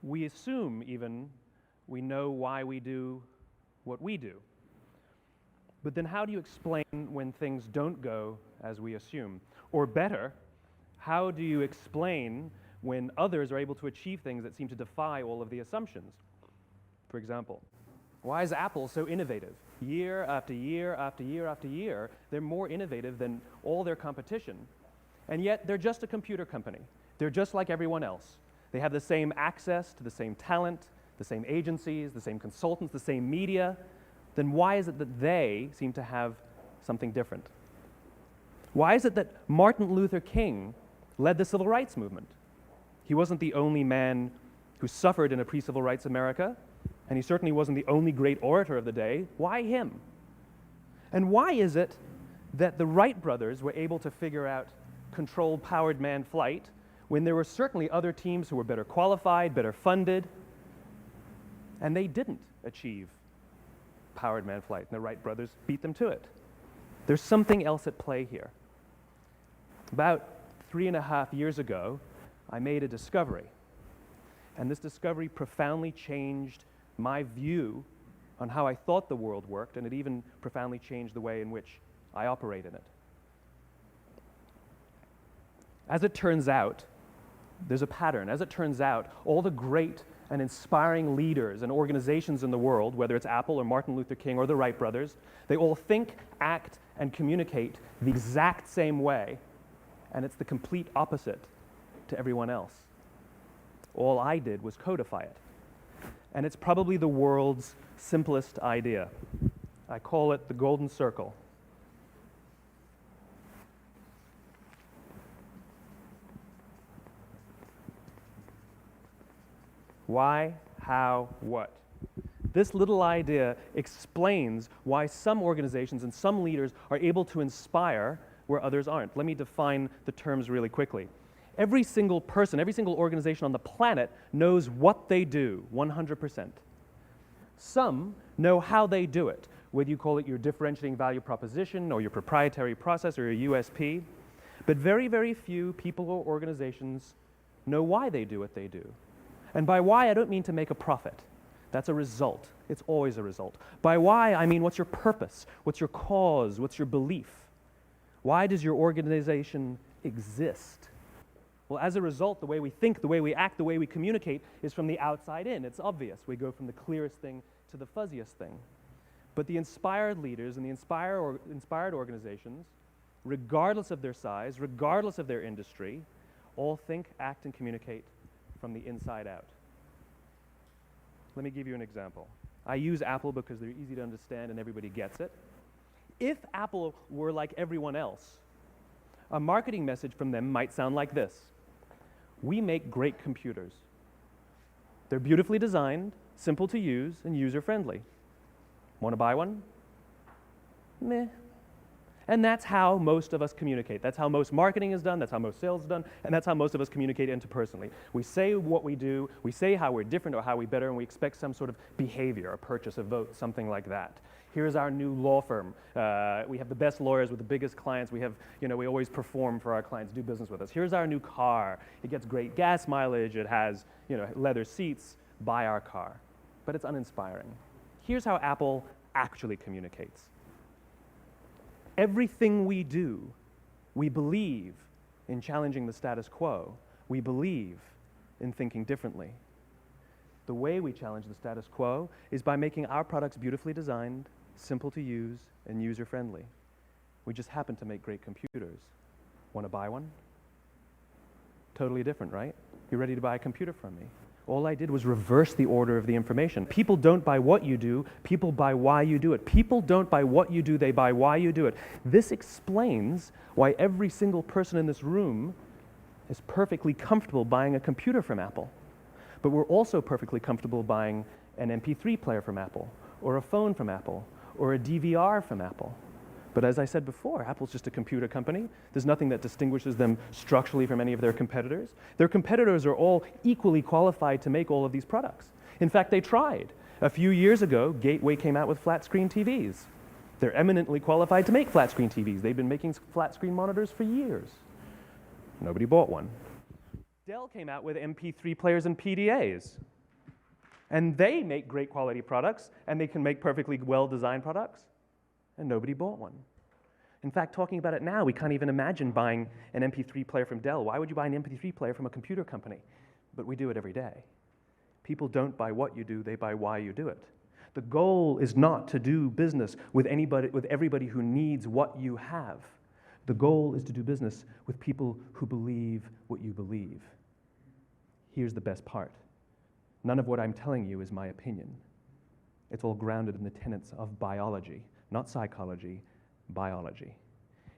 We assume even we know why we do what we do. But then how do you explain when things don't go as we assume? Or better, how do you explain when others are able to achieve things that seem to defy all of the assumptions? For example, why is Apple so innovative? Year after year after year after year, they're more innovative than all their competition. And yet, they're just a computer company. They're just like everyone else. They have the same access to the same talent, the same agencies, the same consultants, the same media. Then why is it that they seem to have something different? Why is it that Martin Luther King led the civil rights movement? He wasn't the only man who suffered in a pre-civil rights America, and he certainly wasn't the only great orator of the day. Why him? And why is it that the Wright brothers were able to figure out controlled powered manned flight when there were certainly other teams who were better qualified, better funded, and they didn't achieve powered manned flight, and the Wright brothers beat them to it? There's something else at play here. About 3.5 years ago, I made a discovery, and this discovery profoundly changed my view on how I thought the world worked, and it even profoundly changed the way in which I operate in it. As it turns out, there's a pattern. As it turns out, all the great and inspiring leaders and organizations in the world, whether it's Apple or Martin Luther King or the Wright brothers, they all think, act, and communicate the exact same way, and it's the complete opposite to everyone else. All I did was codify it. And it's probably the world's simplest idea. I call it the golden circle. Why, how, what? This little idea explains why some organizations and some leaders are able to inspire where others aren't. Let me define the terms really quickly. Every single person, every single organization on the planet knows what they do, 100%. Some know how they do it, whether you call it your differentiating value proposition or your proprietary process or your USP. But very, very few people or organizations know why they do what they do. And by why, I don't mean to make a profit. That's a result. It's always a result. By why, I mean what's your purpose? What's your cause? What's your belief? Why does your organization exist? Well, as a result, the way we think, the way we act, the way we communicate is from the outside in. It's obvious. We go from the clearest thing to the fuzziest thing. But the inspired leaders and the inspired organizations, regardless of their size, regardless of their industry, all think, act, and communicate from the inside out. Let me give you an example. I use Apple because they're easy to understand and everybody gets it. If Apple were like everyone else, a marketing message from them might sound like this. We make great computers. They're beautifully designed, simple to use, and user-friendly. Want to buy one? Meh. And that's how most of us communicate. That's how most marketing is done, that's how most sales is done, and that's how most of us communicate interpersonally. We say what we do, we say how we're different or how we're better, and we expect some sort of behavior, a purchase, a vote, something like that. Here's our new law firm. We have the best lawyers with the biggest clients. We always perform for our clients, do business with us. Here's our new car. It gets great gas mileage. It has, leather seats. Buy our car. But it's uninspiring. Here's how Apple actually communicates. Everything we do, we believe in challenging the status quo. We believe in thinking differently. The way we challenge the status quo is by making our products beautifully designed, simple to use, and user-friendly. We just happen to make great computers. Want to buy one? Totally different, right? You ready to buy a computer from me? All I did was reverse the order of the information. People don't buy what you do, people buy why you do it. People don't buy what you do, they buy why you do it. This explains why every single person in this room is perfectly comfortable buying a computer from Apple. But we're also perfectly comfortable buying an MP3 player from Apple, or a phone from Apple, or a DVR from Apple. But as I said before, Apple's just a computer company. There's nothing that distinguishes them structurally from any of their competitors. Their competitors are all equally qualified to make all of these products. In fact, they tried. A few years ago, Gateway came out with flat-screen TVs. They're eminently qualified to make flat-screen TVs. They've been making flat-screen monitors for years. Nobody bought one. Dell came out with MP3 players and PDAs. And they make great quality products, and they can make perfectly well-designed products, and nobody bought one. In fact, talking about it now, we can't even imagine buying an MP3 player from Dell. Why would you buy an MP3 player from a computer company? But we do it every day. People don't buy what you do, they buy why you do it. The goal is not to do business with everybody who needs what you have. The goal is to do business with people who believe what you believe. Here's the best part. None of what I'm telling you is my opinion. It's all grounded in the tenets of biology, not psychology, biology.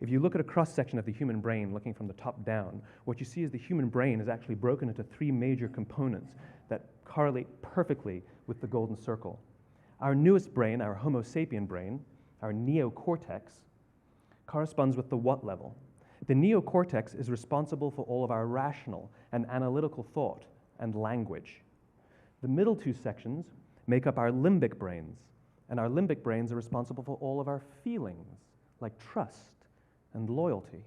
If you look at a cross-section of the human brain, looking from the top down, what you see is the human brain is actually broken into three major components that correlate perfectly with the golden circle. Our newest brain, our Homo sapien brain, our neocortex, corresponds with the what level. The neocortex is responsible for all of our rational and analytical thought and language. The middle two sections make up our limbic brains, and our limbic brains are responsible for all of our feelings, like trust and loyalty.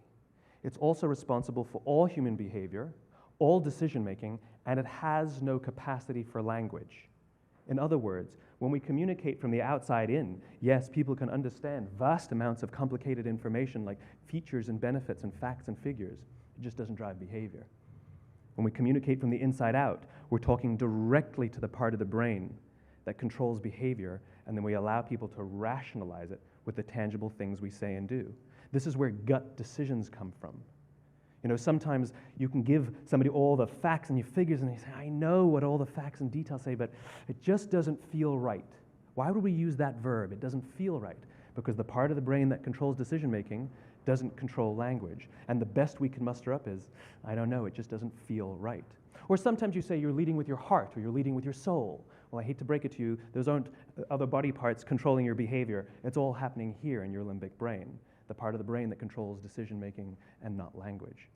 It's also responsible for all human behavior, all decision-making, and it has no capacity for language. In other words, when we communicate from the outside in, yes, people can understand vast amounts of complicated information like features and benefits and facts and figures. It just doesn't drive behavior. When we communicate from the inside out, we're talking directly to the part of the brain that controls behavior, and then we allow people to rationalize it with the tangible things we say and do. This is where gut decisions come from. You know, sometimes you can give somebody all the facts and your figures, and they say, I know what all the facts and details say, but it just doesn't feel right. Why would we use that verb? It doesn't feel right. Because the part of the brain that controls decision-making doesn't control language. And the best we can muster up is, I don't know, it just doesn't feel right. Or sometimes you say you're leading with your heart or you're leading with your soul. Well, I hate to break it to you, those aren't other body parts controlling your behavior. It's all happening here in your limbic brain, the part of the brain that controls decision-making and not language.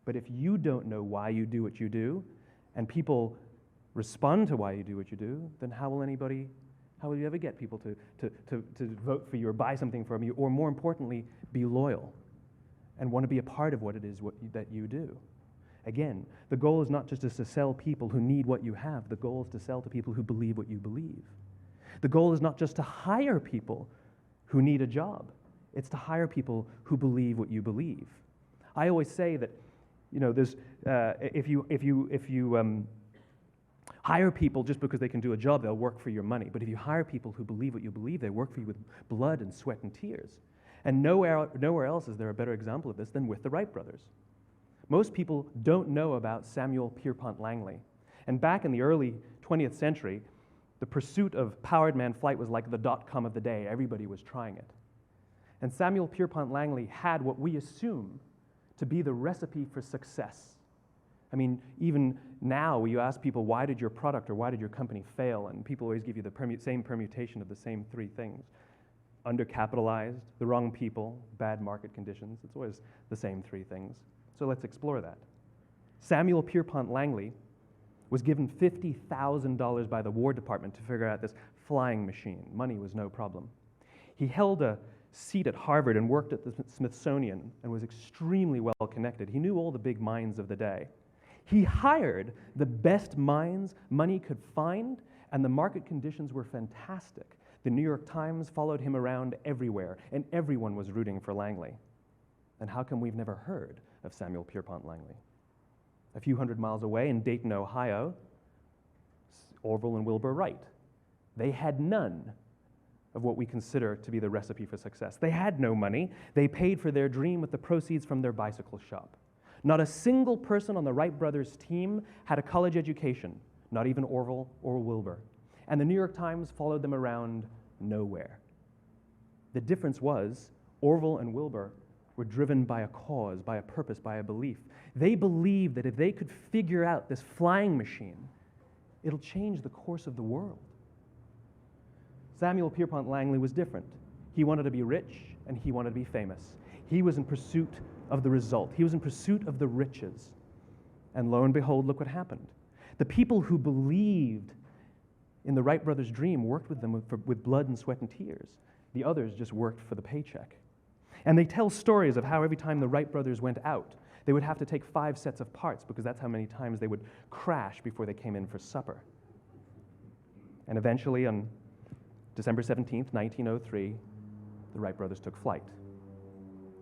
But if you don't know why you do what you do, and people respond to why you do what you do, then how will you ever get people to vote for you or buy something from you, or more importantly, be loyal and want to be a part of what it is that you do? Again, the goal is not just to sell people who need what you have. The goal is to sell to people who believe what you believe. The goal is not just to hire people who need a job. It's to hire people who believe what you believe. I always say that, you know, there's if you hire people just because they can do a job, they'll work for your money. But if you hire people who believe what you believe, they work for you with blood and sweat and tears. And nowhere else is there a better example of this than with the Wright brothers. Most people don't know about Samuel Pierpont Langley. And back in the early 20th century, the pursuit of powered man flight was like the dot-com of the day. Everybody was trying it. And Samuel Pierpont Langley had what we assume to be the recipe for success. I mean, even now, when you ask people, why did your product or why did your company fail? And people always give you the same permutation of the same three things. Undercapitalized, the wrong people, bad market conditions. It's always the same three things. So let's explore that. Samuel Pierpont Langley was given $50,000 by the War Department to figure out this flying machine. Money was no problem. He held a seat at Harvard and worked at the Smithsonian and was extremely well connected. He knew all the big minds of the day. He hired the best minds money could find, and the market conditions were fantastic. The New York Times followed him around everywhere, and everyone was rooting for Langley. And how come we've never heard of Samuel Pierpont Langley? A few hundred miles away in Dayton, Ohio, Orville and Wilbur Wright. They had none of what we consider to be the recipe for success. They had no money. They paid for their dream with the proceeds from their bicycle shop. Not a single person on the Wright brothers' team had a college education, not even Orville or Wilbur. And the New York Times followed them around nowhere. The difference was Orville and Wilbur were driven by a cause, by a purpose, by a belief. They believed that if they could figure out this flying machine, it'll change the course of the world. Samuel Pierpont Langley was different. He wanted to be rich and he wanted to be famous. He was in pursuit of the result. He was in pursuit of the riches. And lo and behold, look what happened. The people who believed in the Wright brothers' dream worked with them with blood and sweat and tears. The others just worked for the paycheck. And they tell stories of how every time the Wright brothers went out, they would have to take 5 sets of parts because that's how many times they would crash before they came in for supper. And eventually, on December 17th, 1903, the Wright brothers took flight.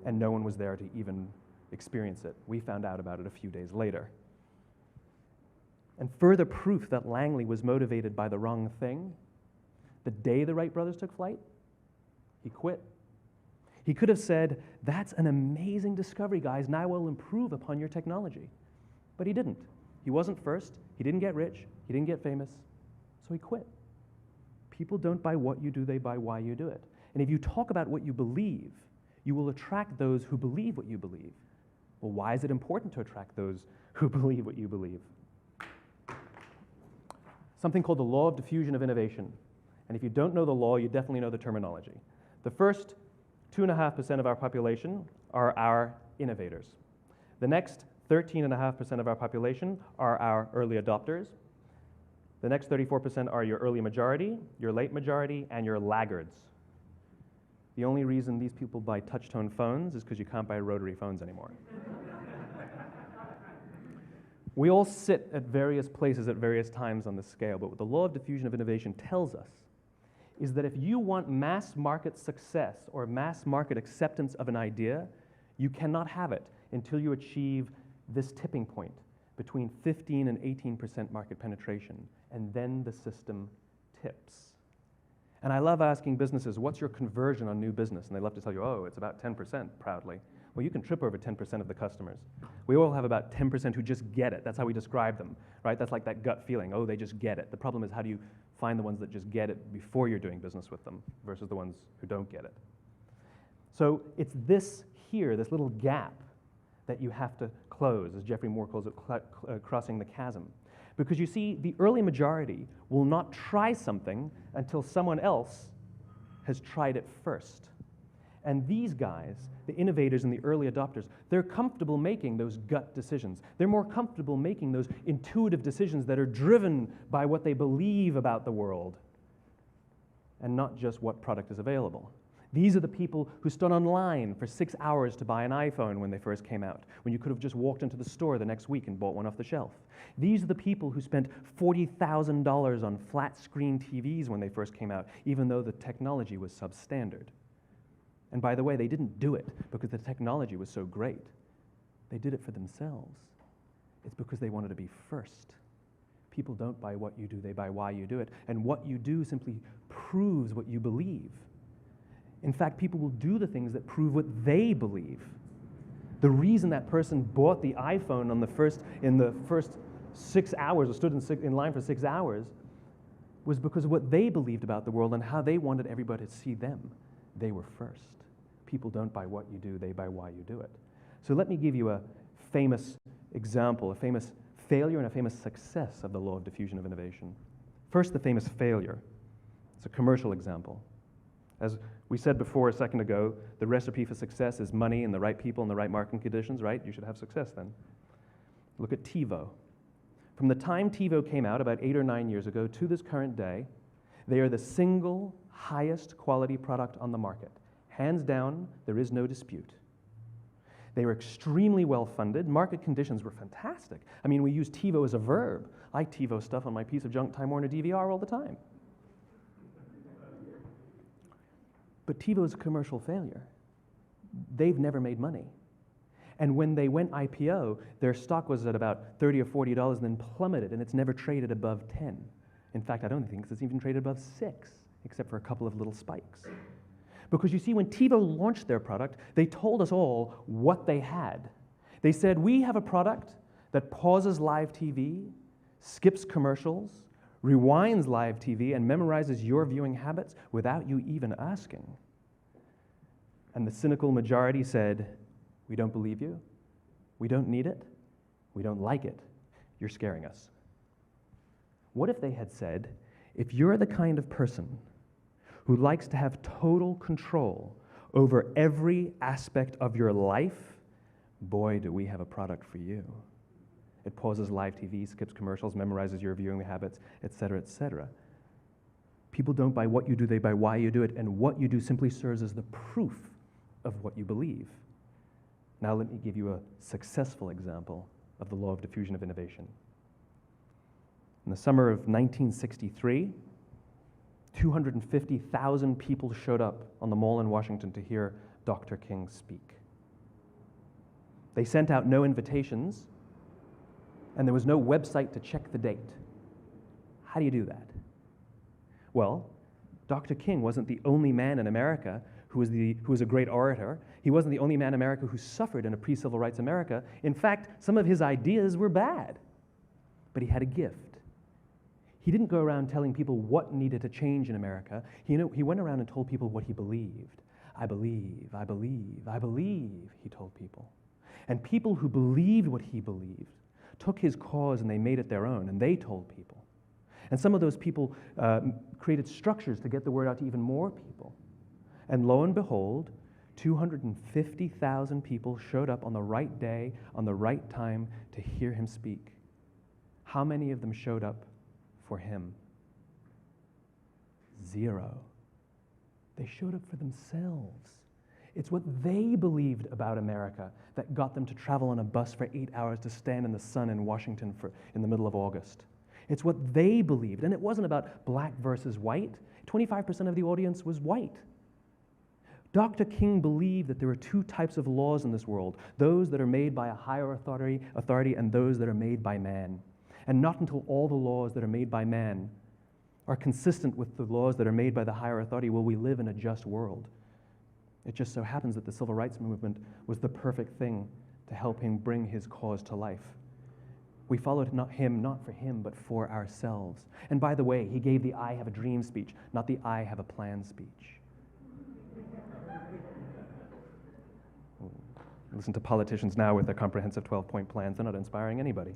And no one was there to even experience it. We found out about it a few days later. And further proof that Langley was motivated by the wrong thing, the day the Wright brothers took flight, he quit. He could have said, "That's an amazing discovery, guys. Now we'll improve upon your technology." But he didn't. He wasn't first. He didn't get rich. He didn't get famous. So he quit. People don't buy what you do, they buy why you do it. And if you talk about what you believe, you will attract those who believe what you believe. Well, why is it important to attract those who believe what you believe? Something called the law of diffusion of innovation. And if you don't know the law, you definitely know the terminology. The first 2.5% of our population are our innovators. The next 13.5% of our population are our early adopters. The next 34% are your early majority, your late majority, and your laggards. The only reason these people buy touch-tone phones is because you can't buy rotary phones anymore. We all sit at various places at various times on the scale, but what the law of diffusion of innovation tells us is that if you want mass market success or mass market acceptance of an idea, you cannot have it until you achieve this tipping point between 15 and 18% market penetration, and then the system tips. And I love asking businesses, what's your conversion on new business? And they love to tell you, oh, it's about 10%, proudly. Well, you can trip over 10% of the customers. We all have about 10% who just get it. That's how we describe them, right? That's like that gut feeling, oh, they just get it. The problem is, how do you find the ones that just get it before you're doing business with them versus the ones who don't get it? So it's this here, this little gap, that you have to close, as Geoffrey Moore calls it, crossing the chasm. Because you see, the early majority will not try something until someone else has tried it first. And these guys, the innovators and the early adopters, they're comfortable making those gut decisions. They're more comfortable making those intuitive decisions that are driven by what they believe about the world and not just what product is available. These are the people who stood online for 6 hours to buy an iPhone when they first came out, when you could have just walked into the store the next week and bought one off the shelf. These are the people who spent $40,000 on flat-screen TVs when they first came out, even though the technology was substandard. And by the way, they didn't do it because the technology was so great. They did it for themselves. It's because they wanted to be first. People don't buy what you do, they buy why you do it. And what you do simply proves what you believe. In fact, people will do the things that prove what they believe. The reason that person bought the iPhone in the first 6 hours, or stood in line for 6 hours, was because of what they believed about the world and how they wanted everybody to see them. They were first. People don't buy what you do, they buy why you do it. So let me give you a famous example, a famous failure and a famous success of the law of diffusion of innovation. First, the famous failure. It's a commercial example. As we said before a second ago, the recipe for success is money and the right people and the right marketing conditions, right? You should have success then. Look at TiVo. From the time TiVo came out about 8 or 9 years ago to this current day, they are the single highest quality product on the market. Hands down, there is no dispute. They were extremely well funded. Market conditions were fantastic. I mean, we use TiVo as a verb. I TiVo stuff on my piece of junk Time Warner DVR all the time. But TiVo is a commercial failure. They've never made money. And when they went IPO, their stock was at about $30 or $40 and then plummeted, and it's never traded above 10. In fact, I don't think it's even traded above 6, except for a couple of little spikes. Because you see, when TiVo launched their product, they told us all what they had. They said, we have a product that pauses live TV, skips commercials, rewinds live TV, and memorizes your viewing habits without you even asking. And the cynical majority said, we don't believe you, we don't need it, we don't like it, you're scaring us. What if they had said, if you're the kind of person who likes to have total control over every aspect of your life, boy, do we have a product for you. It pauses live TV, skips commercials, memorizes your viewing habits, etc., etc. People don't buy what you do, they buy why you do it, and what you do simply serves as the proof of what you believe. Now let me give you a successful example of the law of diffusion of innovation. In the summer of 1963, 250,000 people showed up on the Mall in Washington to hear Dr. King speak. They sent out no invitations, and there was no website to check the date. How do you do that? Well, Dr. King wasn't the only man in America who was a great orator. He wasn't the only man in America who suffered in a pre-civil rights America. In fact, some of his ideas were bad, but he had a gift. He didn't go around telling people what needed to change in America. He went around and told people what he believed. I believe, I believe, I believe, he told people. And people who believed what he believed took his cause and they made it their own, and they told people. And some of those people created structures to get the word out to even more people. And lo and behold, 250,000 people showed up on the right day, on the right time to hear him speak. How many of them showed up for him? 0. They showed up for themselves. It's what they believed about America that got them to travel on a bus for 8 hours to stand in the sun in Washington in the middle of August. It's what they believed. And it wasn't about black versus white. 25% of the audience was white. Dr. King believed that there are two types of laws in this world, those that are made by a higher authority and those that are made by man. And not until all the laws that are made by man are consistent with the laws that are made by the higher authority will we live in a just world. It just so happens that the civil rights movement was the perfect thing to help him bring his cause to life. We followed him not for him, but for ourselves. And by the way, he gave the I have a dream speech, not the I have a plan speech. Listen to politicians now with their comprehensive 12-point plans. They're not inspiring anybody.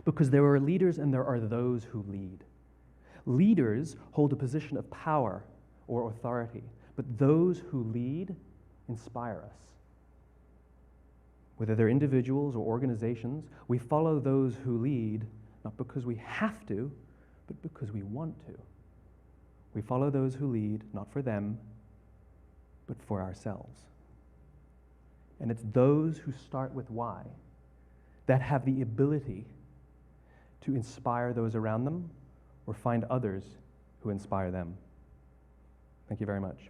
Because there are leaders and there are those who lead. Leaders hold a position of power or authority, but those who lead inspire us. Whether they're individuals or organizations, we follow those who lead not because we have to, but because we want to. We follow those who lead not for them, but for ourselves. And it's those who start with why that have the ability to inspire those around them or find others who inspire them. Thank you very much.